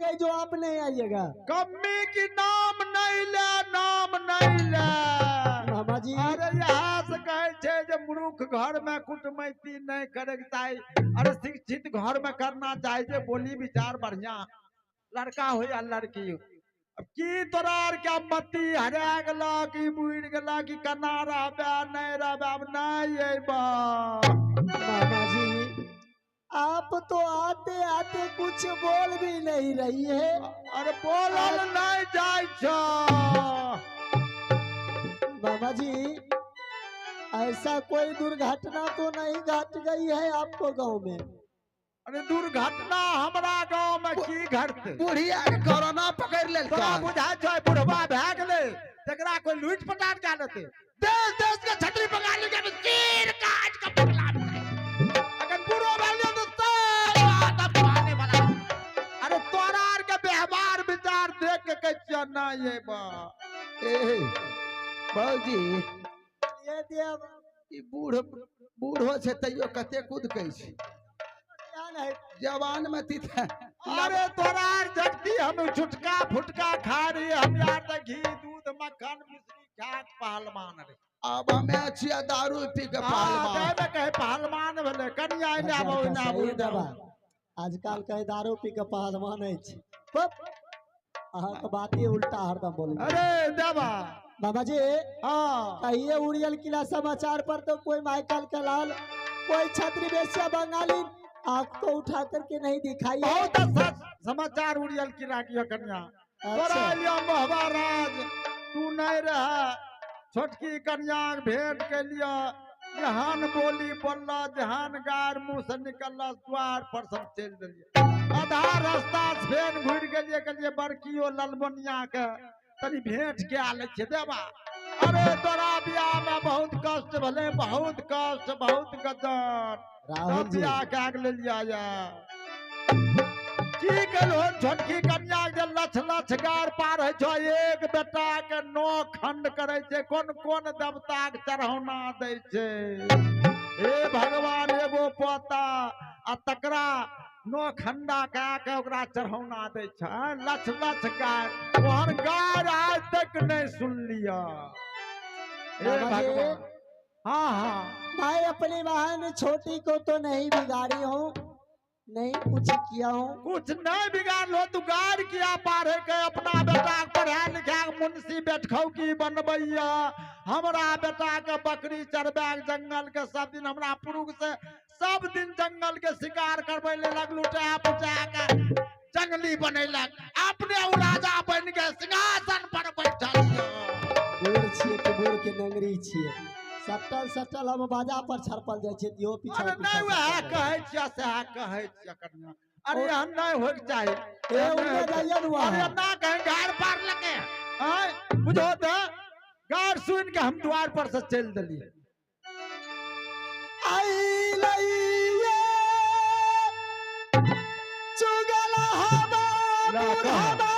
कहे जो आप नहीं आइएगा। कम्मी की नाम नहीं ले, नाम नहीं ले मामा जी। अरे यहाँ से कहे छे जे मूर्ख घर में कुटमैती नहीं करे के चाही। अरे शिक्षित घर में करना चाहिए, बोली विचार बढ़िया, लड़का हो या लड़की हो। अब की तोरा आर क्या मती हरा गला की बुड़ गला की कना रहबे नहीं रहबे, अब नहीं अइबा। मामा जी आप तो आते आते कुछ बोल भी नहीं रही है। अरे बोलल नहीं जाय छो। मामा जी ऐसा कोई दुर्घटना तो नहीं घट गई है आपको गांव में? अरे दुर्घटना हमरा गांव में की घटते? बुढ़िया के कोरोना पकड़ ले। तोरा बुझा छो बुढ़वा भए गेले, तेकरा कोई लूट पटाट क्या लेते? देश देश के छतरी बंगाली के चीर काट के पगला अगर बुढ़ो भले तो सब बात पाने वाला। अरे तोरा आर के व्यवहार विचार देख के कह ना ये बा ए बाबूजी ये देव ई बूढ़ो से तैयो कते कूद कह छी, ध्यान है। जवान में तीत। अरे तोरा आर जगती हम छुटका फुटका खा रही, हम यार त घी दूध मक्खन मिश्री खा पहलवान रे। अब हमें अच्छिया दारू पी के हां कहे पहलवान भेले कनिया ने आबो ना सही बोल दबा आजकल कहे दारू पी के पहलवान है छी। पप अहाँ के बात ही उल्टा हरदम बोल। अरे देवा बाबा जी हां कहिए उड़ियल किला समाचार पर तो कोई माइकल के लाल कोई छतरी बेस्या बंगाली आंख को उठा करके नहीं दिखाई है। बहुत सच समाचार उड़ियल की राखियो कन्या। तोरा लिया महाराज तू नहीं रहा, छोटकी कन्या भेंट के लिया जहान बोली बोलला, जहान गार मुंह से निकलला, द्वार पर सब चल दिलिए। आधा रास्ता से फेन घुर गेलिए, कहलिए बड़कियो ललबनिया के तनी भेंट के आले छे देवा। अरे तोरा बियाह में बहुत कष्ट भले, बहुत कष्ट, बहुत गजन। राहुल जी बियाह के ले लिया या की कलो छोटकी कन्या के लछ लछ गार पार है छो, एक बेटा के 9 खंड करे छे, कोन कोन देवता के चढ़ौना दे छे। हे भगवान एगो पोता आ तकरा 9 खंडा के ओकरा चढ़ौना दे छे, लछ लछ गार ओहन गार आज तक नहीं सुन लिया। हे भगवान हाँ हाँ मैं अपनी बहन छोटी को तो नहीं बिगाड़ी हूँ, नहीं कुछ किया हूँ। कुछ नहीं बिगाड़ लो, तू गाड़ किया पारे के अपना बेटा पढ़ा लिखा मुंशी बैठौ की बनबैया। हमरा बेटा के बकरी चरबे जंगल के सब दिन हमरा पुरुष से सब दिन जंगल के शिकार करबे ले लग, लुटा पुटा के जंगली बनैलक, अपने उ राजा बन के सिंहासन पर बैठल। बूढ़ छिए के बूढ़ के नंगरी छिए, सटल सटल हम बाजा पर छरपल जाय छै दियो पीछा। अरे नहीं वह कहे छिया से कहे छिया कन्या। अरे हम नहीं होय के चाही। ए उनके जाइए दुआ अरे ना कहे गाड़ पार लगे हैं बुझो त गाड़ सुन के हम द्वार पर से चल दिलिए। आई लइए चुगल हवा हवा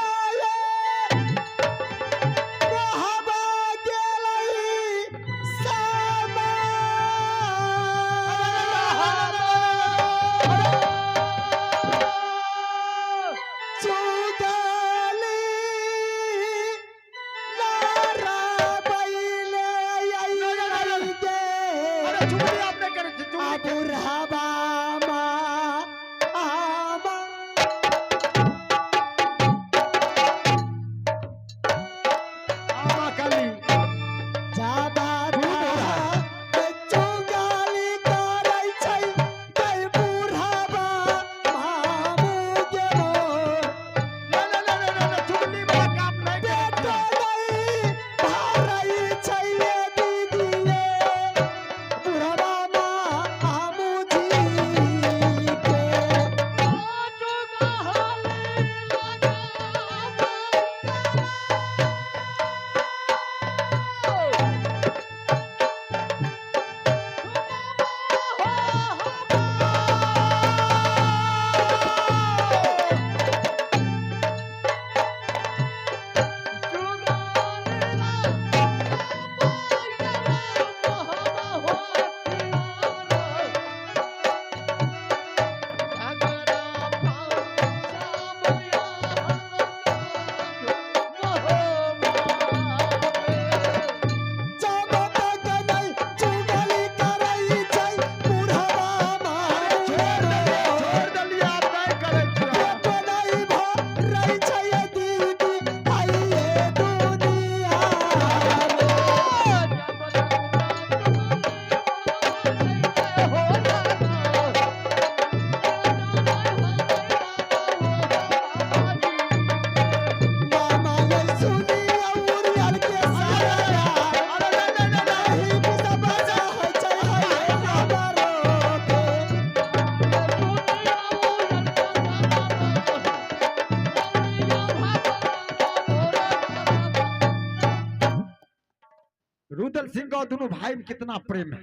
रुदल सिंह का दोनों भाई में कितना प्रेम है,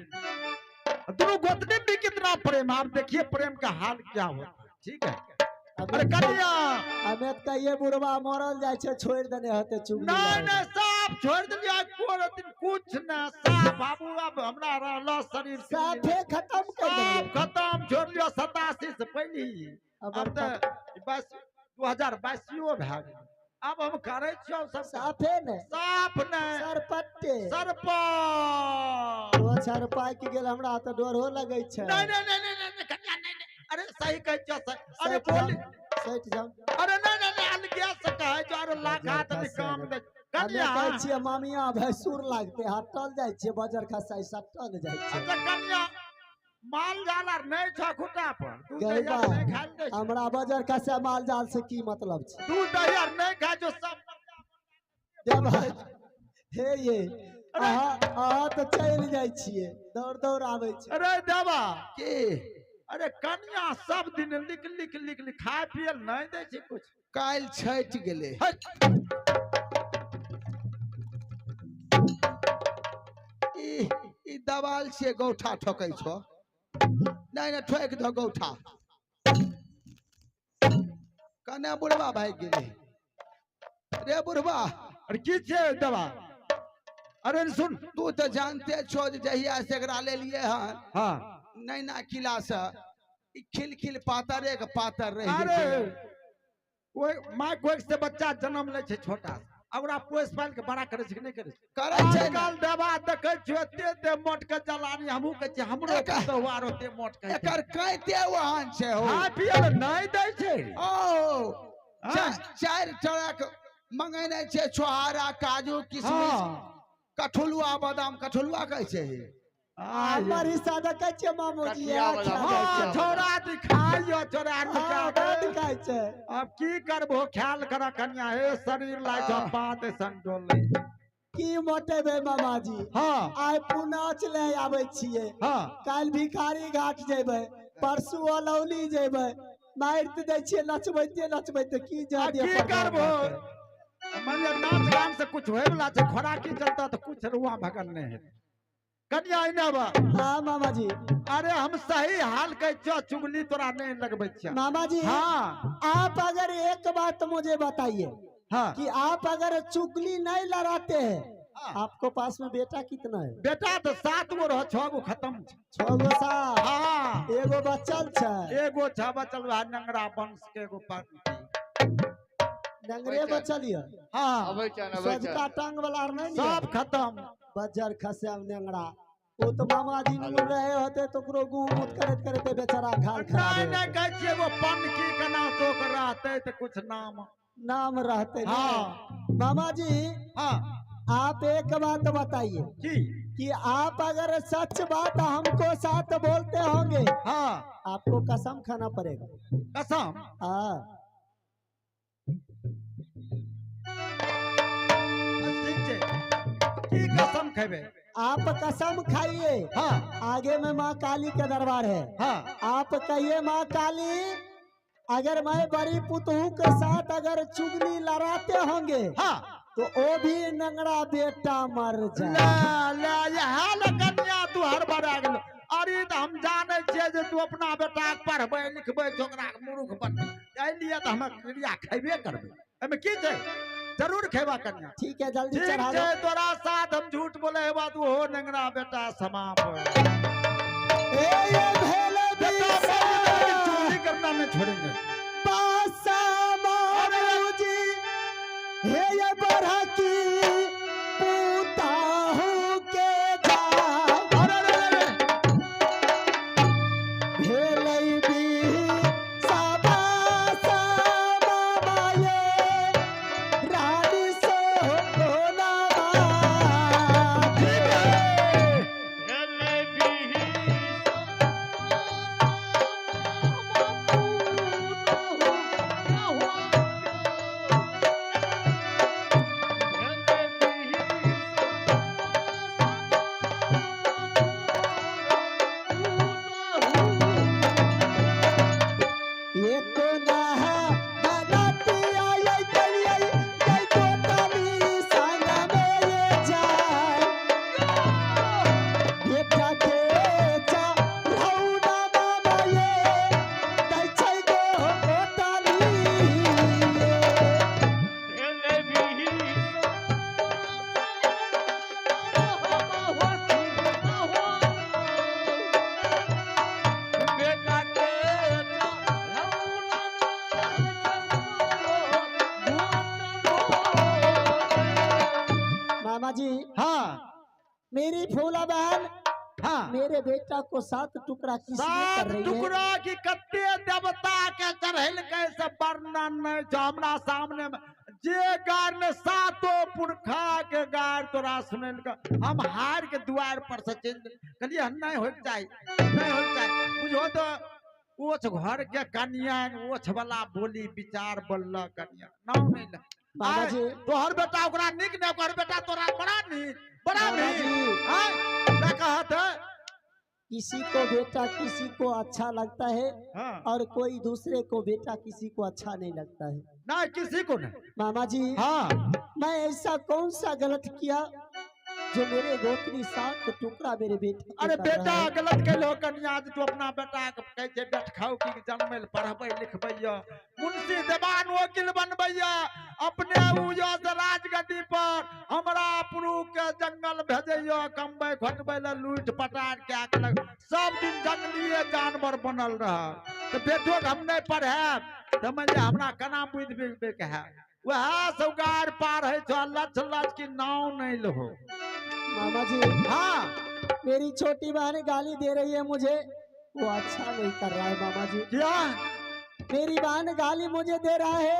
दोनों गोतनी में भी कितना प्रेम है। आप देखिए प्रेम का हाल क्या होता है। ठीक है। अरे कन्या हमें तो ये बुढ़वा मरल जाए छे छोड़ देने होते चुप नहीं नहीं साफ छोड़ दिया पूरा दिन कुछ ना साफ बाबू अब हमरा रहला शरीर साफे खत्म कर दिए। साफ खत्म छोड़ लियो 87 से पहले ही। अब तो बस 2022 भए गेल। अब हम करे छियो सब साफे ने साफ ने सरपट्टे सरपा ओ सरपा के गेल हमरा त डर हो लगै छै। नहीं नहीं नहीं नहीं नहीं कन्या नहीं नहीं अरे सही कह छ अरे बोल सैठ जाओ अरे नहीं नहीं नहीं अलगिया से कहे जो अरे लाखात काम दे कन्या कहै छियै मामिया भैंसुर लागते हटल जाइ छियै बजर खसाई सटल जाइ छै। अच्छा कन्या माल जाल आर नहीं छ खुटा पर दूध गई दही आर नहीं खाइ दे छै। हमरा बजर खसा माल जाल से की मतलब छै। दूध दही आर नहीं खा जो सब दे भाई हे ये आहा तो चल जाइ छियै दौड़ दौड़ आबै छै। अरे देवा के अरे कन्या सब दिन लिख लिख लिख लिख खाए पियल नहीं दे छै कुछ। काल छठ गेले ई दवाल से गौठा ठोकै छो नहीं नहीं ठोक दो गौठा कन्या बुढ़वा भाग गेले रे बुढ़वा। अरे की छे देवा अरे सुन तू तो जानते छो जे जहिया से एकरा ले लिए हन हाँ नैना किला से ई खिल खिल पातरे के पातर रह अरे गेल। कोई माय कोई से बच्चा जन्म ले छै छोटा ओकरा पोस पाल के बड़ा करे छै कि नहीं करे छै। करे छै ना। आजकल देवा देखे छियो एते एते मोट के जलानी हमहू के छै हमरो एकर- तो वार होते मोट के एकर कहते वहां छे हो खाए पियल नहीं दे छै। ओ हाँ। चार ट्रक मंगेने छे छोहारा काजू किशमिश हाँ कठुलुआ बादाम कठुलुआ कहै छै हमर हिस्सा देखै छियै मामूजी हाँ छोड़ा दिखाइयो छोड़ा बड़ खाइ छै। अब की करबो ख्याल कर कन्या हे शरीर लाग हाँ। बात संडोल की मोटेबे मामाजी हाँ आइ पुनाच ले आबै छियै हाँ काल भिखारी घाट जेबै परसू अलौली जेबै मारि त दै छियै नचबैते नचबैते की अब जादे की करबो मान लिया नाच गान से कुछ होए वाला छै खोराकी चलता तो कुछ रुआ भगन नहीं है कन्या आइना बा। हाँ मामाजी अरे हम सही हाल के चुगली तोरा नहीं लगबै छियै। मामाजी हाँ आप अगर एक बात मुझे बताइए हाँ कि आप अगर चुगली नहीं लड़ाते हैं हाँ। आपको पास में बेटा कितना है? बेटा तो 7 गो रह 6 गो खत्म छै। 6 गो साल हाँ एगो बचल छै एगो छ बचल बा नंगरा वंश के एगो पार्टी डंगरे बचल ये हाँ सजका टांग वाला नहीं सब खत्म बजर खसेम नेंगड़ा वो तो मामाजी नहीं रहे होते तो करो गुमुत करते करते बेचारा घाल खराब नहीं हो नहीं जाते। कहै छियै एगो पन की कना तो कर रहते तो कुछ नाम नाम रहते हाँ नहीं। मामाजी हाँ आप एक बात बताइए की कि आप अगर सच बात हमको साथ बोलते होंगे हाँ आपको कसम खाना पड़ेगा। कसम हाँ ठीक छै की कसम खेबे आप कसम खाइए हाँ आगे में माँ काली का दरबार है हाँ आप कहिए माँ काली अगर मैं बड़ी पुतहू के साथ अगर चुगली लड़ाते होंगे हाँ तो वो भी नंगड़ा बेटा मर जाए। ला ला यहाँ ल कन्या तू हर बार आ गेल अरे तो हम जाने छियै जे तू अपना बेटा के पढ़बै लिखबै छोकरा के मूर्ख बनबै एहि लिए तो हम क्रिया खेबे करबै एमे की छै जरूर खेबा कन्या। ठीक है जल्दी ठीक चढ़ा छै दो। तोरा साथ हम झूठ बोले हे बात हो नंगरा बेटा समाप ये भेले बेटा बिसा चोरी करना नहीं छोड़ेंगे। पासा मारूजी हे ये बड़ा की पुताहू के जा अरे अरे अरे भेलै बिसा पासा मामाये रानी सोना ठीक है मामा जी, हाँ मेरी फूला बहन हाँ मेरे बेटा को 7 टुकड़ा किस लिए सात कर रही है? टुकड़ा की कत्ते देवता के चढ़ेल कैसे वर्णन नहीं जो हमरा सामने में जे गार ने सातों पुरखा के गार तोरा सुनल का हम हार के द्वार पर से चल कहलिए नहीं हो जाए नहीं हो जाए बुझो तो ओछ घर के कन्या ओछ वाला बोली विचार बोलला कन्या नाउ नहीं ल मामा जी, तोहर बेटा ओकरा निक ने ओकर बेटा तोरा बड़ा नी बड़ा मामा नी जी, हां क्या कहत है किसी को बेटा किसी को अच्छा लगता है हां और कोई दूसरे को बेटा किसी को अच्छा नहीं लगता है। ना किसी को नहीं मामा जी, हाँ मैं ऐसा कौन सा गलत किया जो मेरे गोत्री 7 टुकड़ा मेरे बेटे को अरे कर बेटा रहा है? गलत के लो कन्या आज तू अपना बेटा के कह जे बैठ खाओ की जन्मेल पढ़बै लिखबै मुंशी देवान वकील बनबै अपने उजो से राजगद्दी पर हमरा पुरु के जंगल भेजैयो कमबै खटबै ल लूट पटार के आकलक सब दिन जंगलीय जानवर बनल रह तो बेटो के हम नहीं पढ़ाब समझ हमरा कना बुझ बे के है वह सौगार पार है छो लछ लछ की नाव नहीं लो मामा जी, हाँ मेरी छोटी बहन गाली दे रही है मुझे, वो अच्छा नहीं कर रहा है मामा जी। क्या मेरी बहन गाली मुझे दे रहा है,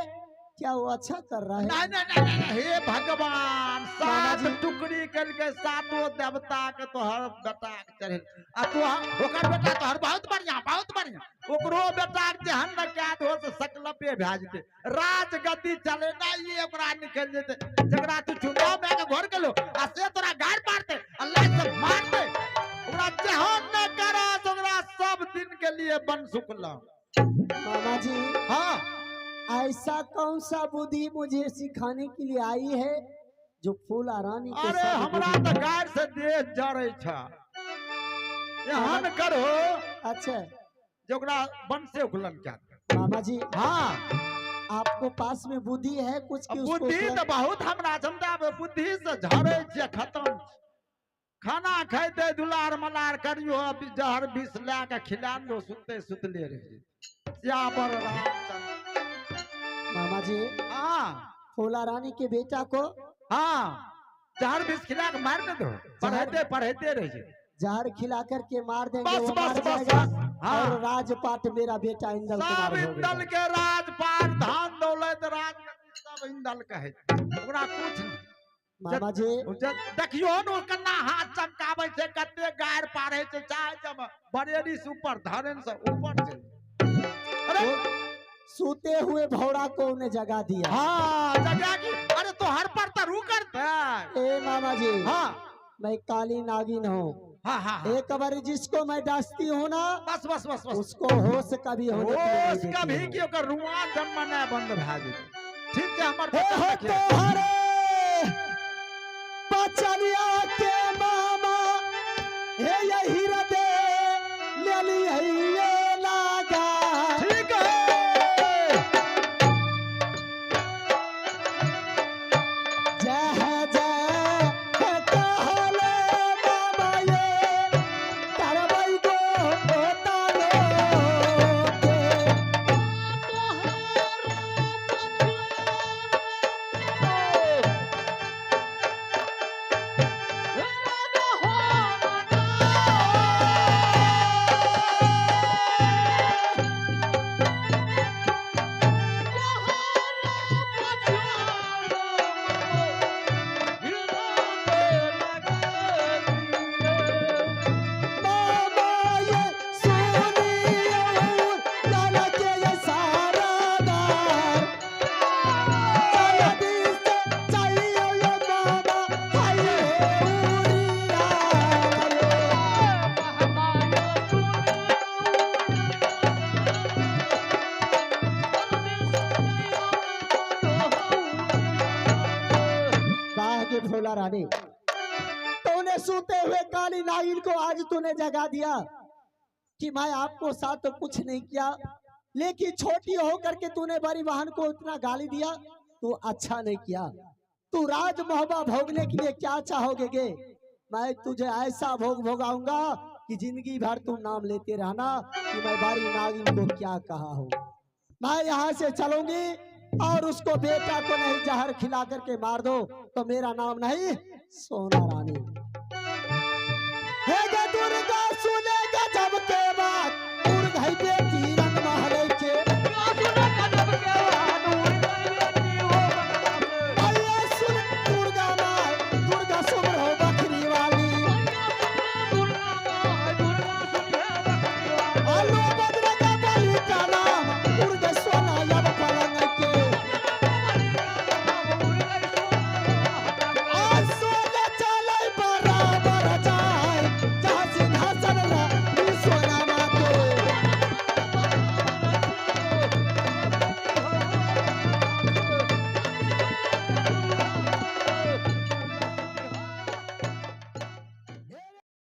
क्या वो अच्छा कर रहा है? नहीं, हे भगवान मामा सात जी। टुकड़ी करके सातों देवता के तोहर बेटा के चढ़े आ तू ओकर बेटा तोहर बहुत बढ़िया ओकरो बेटा के जहन न क्या हो से सकलपे भे जेते राज गद्दी चले ना ये ओकरा निकल जेते जकरा तू चुनाव में के घर गेलो आ से तोरा गाड़ मारते अल्लाह से मारते ओकरा जहन न करा ओकरा सब दिन के लिए बन सुकला मामा जी, हां ऐसा कौन सा बुद्धि मुझे सिखाने के लिए आई है जो फूला रानी के अरे साथ हमरा बुद्धि- तो गाड़ से देह जड़े छ यहाँ न करो अच्छा जोकरा बन से उखलन क्या मामा जी, हाँ आपको पास में बुद्धि है कुछ की उसको बुद्धि तो बहुत हमरा जनता में बुद्धि से झड़े छे खत्म खाना खाते दुलार मलार करियो जहर विष ला के खिला लो सुते सुतले रहे श्यावर रामचंद्र मामा जी, हाँ फूला रानी के बेटा को हाँ जहर विष खिला के मार दे दो पढ़ते रहे जहर खिला करके मार देंगे, बस वो बस मार बस जाएगा बस हाँ और राजपाट मेरा बेटा इंदल सब कुमार हो इंदल गया। के राजपाट धान दौलत राजगद्दी सब इंदल के है ओकरा कुछ नहीं मामा जी, देखियो न कन्ना हाथ चमकावे छे कते गार पारे छे चाहे जब बरेली से ऊपर धरन से ऊपर चल अरे वो सूते हुए भौरा को उन्हें जगा दिया। हां जगह की अरे तो हर पर तो रू करता है ए मामा जी, हां मैं काली नागिन हूँ, हां हां एक बार जिसको मैं डांसती हूँ ना बस बस बस बस उसको होश कभी होने के लिए नहीं होश देती कभी हूँ। की ओकर रुआ जन्मना बंद भ जाए ठीक है हमर हे हो बेटा तो हरे बचलिया के मामा, हे यही रदे ले ली है ये लागा। ठीक है जय जय कहले मामा ये करबै गो होता लोगे। मामा ये सुनियो लाला के ये सारा दार जल्दी से चाहिए ये मामा हाय उरिया वाह के फूला रानी, तूने सूते हुए काली नागिन को आज तूने जगा दिया कि मैं आपको साथ तो कुछ नहीं किया, लेकिन छोटी होकर के तूने बड़ी बहन को इतना गाली दिया, तू अच्छा नहीं किया। तू राज मोहब्बत भोगने के लिए क्या चाहोगे गे? मैं तुझे ऐसा भोग भोगाऊंगा कि जिंदगी भर तू नाम लेते रहना कि मैं बड़ी नागिन को क्या कहा हूँ। मैं यहाँ से चलूंगी, और उसको बेटा को नहीं जहर खिला करके मार दो तो मेरा नाम नहीं सोना रानी। हे गे दुर्गा सुने गजब के बात